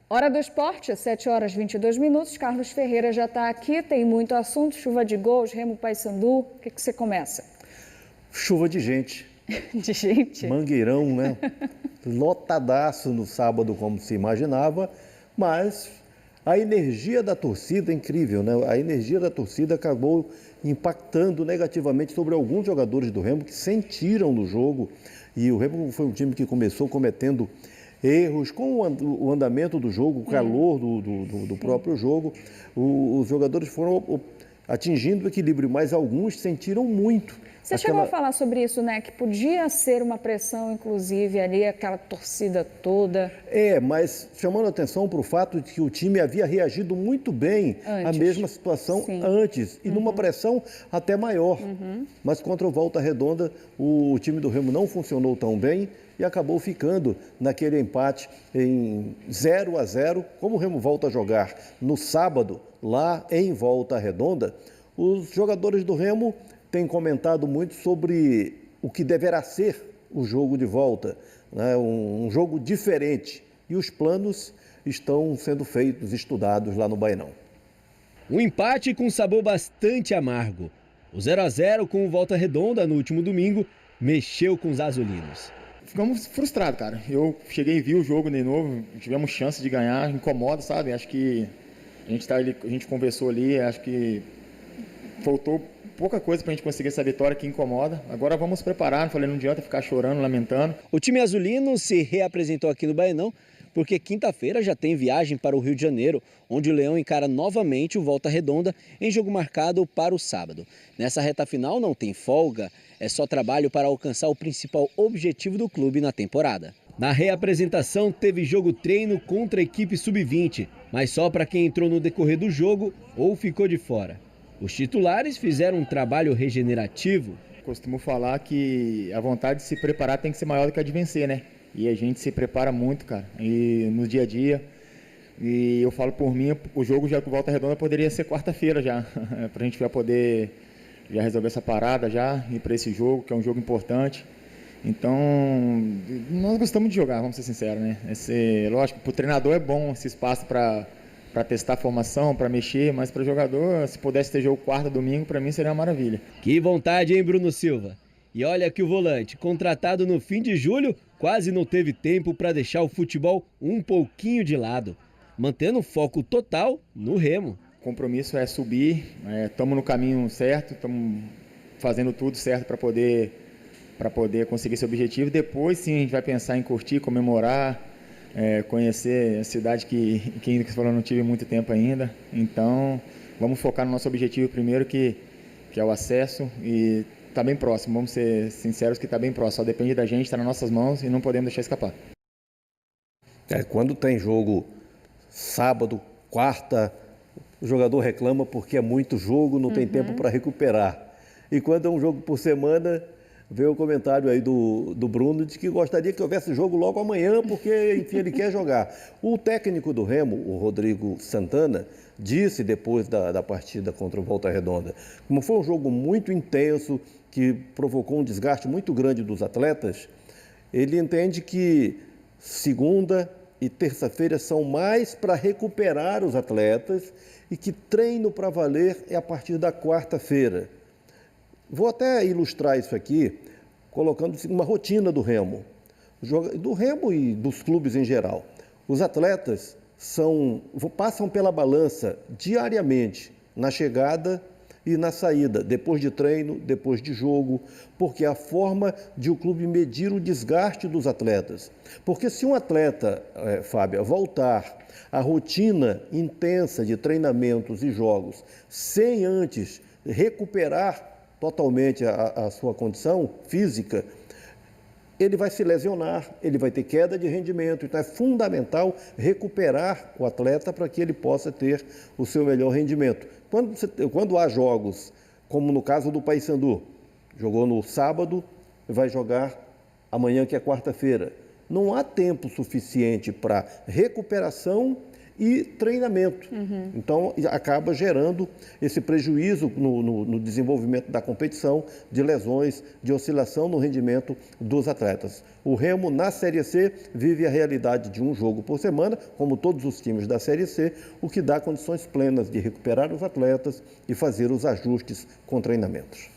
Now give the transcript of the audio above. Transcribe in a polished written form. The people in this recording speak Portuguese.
Hora do esporte, 7h22. Carlos Ferreira já está aqui, tem muito assunto, chuva de gols, Remo Paysandu. O que você começa? Chuva de gente. De gente? Mangueirão, né? Lotadaço no sábado, como se imaginava, mas a energia da torcida é incrível, né? A energia da torcida acabou impactando negativamente sobre alguns jogadores do Remo que sentiram no jogo. E o Remo foi um time que começou cometendo erros com o andamento do jogo, o calor do próprio jogo. Os jogadores foram atingindo o equilíbrio, mas alguns sentiram muito. Você chegou a falar sobre isso, né? Que podia ser uma pressão, inclusive, ali, aquela torcida toda. Mas chamando a atenção para o fato de que o time havia reagido muito bem à mesma situação antes, e numa pressão até maior. Mas contra o Volta Redonda, o time do Remo não funcionou tão bem e acabou ficando naquele empate em 0-0. Como o Remo volta a jogar no sábado, lá em Volta Redonda, os jogadores do Remo têm comentado muito sobre o que deverá ser o jogo de volta, né? Um jogo diferente. E os planos estão sendo feitos, estudados lá no Bainão. Um empate com sabor bastante amargo. O 0-0 com o Volta Redonda no último domingo mexeu com os azulinos. Ficamos frustrados, cara. Eu cheguei e vi o jogo de novo, tivemos chance de ganhar, incomoda, sabe? Acho que a gente conversou ali, acho que faltou pouca coisa pra gente conseguir essa vitória que incomoda. Agora vamos preparar, falei, não adianta ficar chorando, lamentando. O time azulino se reapresentou aqui no Bainão porque quinta-feira já tem viagem para o Rio de Janeiro, onde o Leão encara novamente o Volta Redonda em jogo marcado para o sábado. Nessa reta final não tem folga, é só trabalho para alcançar o principal objetivo do clube na temporada. Na reapresentação teve jogo-treino contra a equipe sub-20, mas só para quem entrou no decorrer do jogo ou ficou de fora. Os titulares fizeram um trabalho regenerativo. Costumo falar que a vontade de se preparar tem que ser maior do que a de vencer, né? E a gente se prepara muito, cara, e no dia a dia. E eu falo por mim, o jogo já com Volta Redonda poderia ser quarta-feira já, pra gente já poder já resolver essa parada já, ir para esse jogo, que é um jogo importante. Então, nós gostamos de jogar, vamos ser sinceros, né? Lógico, pro treinador é bom esse espaço para testar a formação, para mexer, mas para o jogador, se pudesse ter jogo quarta, domingo, para mim seria uma maravilha. Que vontade, hein, Bruno Silva? E olha que o volante, contratado no fim de julho, quase não teve tempo para deixar o futebol um pouquinho de lado, mantendo o foco total no Remo. O compromisso é subir, estamos no caminho certo, estamos fazendo tudo certo para poder conseguir esse objetivo. Depois sim a gente vai pensar em curtir, comemorar, conhecer a cidade que ainda que você falou, não tive muito tempo ainda. Então vamos focar no nosso objetivo primeiro, que é o acesso, e está bem próximo, vamos ser sinceros que está bem próximo, só depende da gente, está nas nossas mãos e não podemos deixar escapar. Quando tem jogo sábado, quarta, o jogador reclama porque é muito jogo, não tem tempo para recuperar. E quando é um jogo por semana, veio o comentário aí do Bruno de que gostaria que houvesse jogo logo amanhã, porque, enfim, ele quer jogar. O técnico do Remo, o Rodrigo Santana, disse depois da partida contra o Volta Redonda, como foi um jogo muito intenso, que provocou um desgaste muito grande dos atletas, ele entende que segunda e terça-feira são mais para recuperar os atletas e que treino para valer é a partir da quarta-feira. Vou até ilustrar isso aqui, colocando uma rotina do Remo e dos clubes em geral. Os atletas passam pela balança diariamente, na chegada e na saída, depois de treino, depois de jogo, porque é a forma de o clube medir o desgaste dos atletas. Porque se um atleta, Fábio, voltar à rotina intensa de treinamentos e jogos, sem antes recuperar totalmente a sua condição física, ele vai se lesionar, ele vai ter queda de rendimento. Então é fundamental recuperar o atleta para que ele possa ter o seu melhor rendimento. Quando há jogos, como no caso do Paysandu, jogou no sábado, vai jogar amanhã, que é quarta-feira, não há tempo suficiente para recuperação e treinamento. Então, acaba gerando esse prejuízo no desenvolvimento da competição, de lesões, de oscilação no rendimento dos atletas. O Remo, na Série C, vive a realidade de um jogo por semana, como todos os times da Série C, o que dá condições plenas de recuperar os atletas e fazer os ajustes com treinamentos.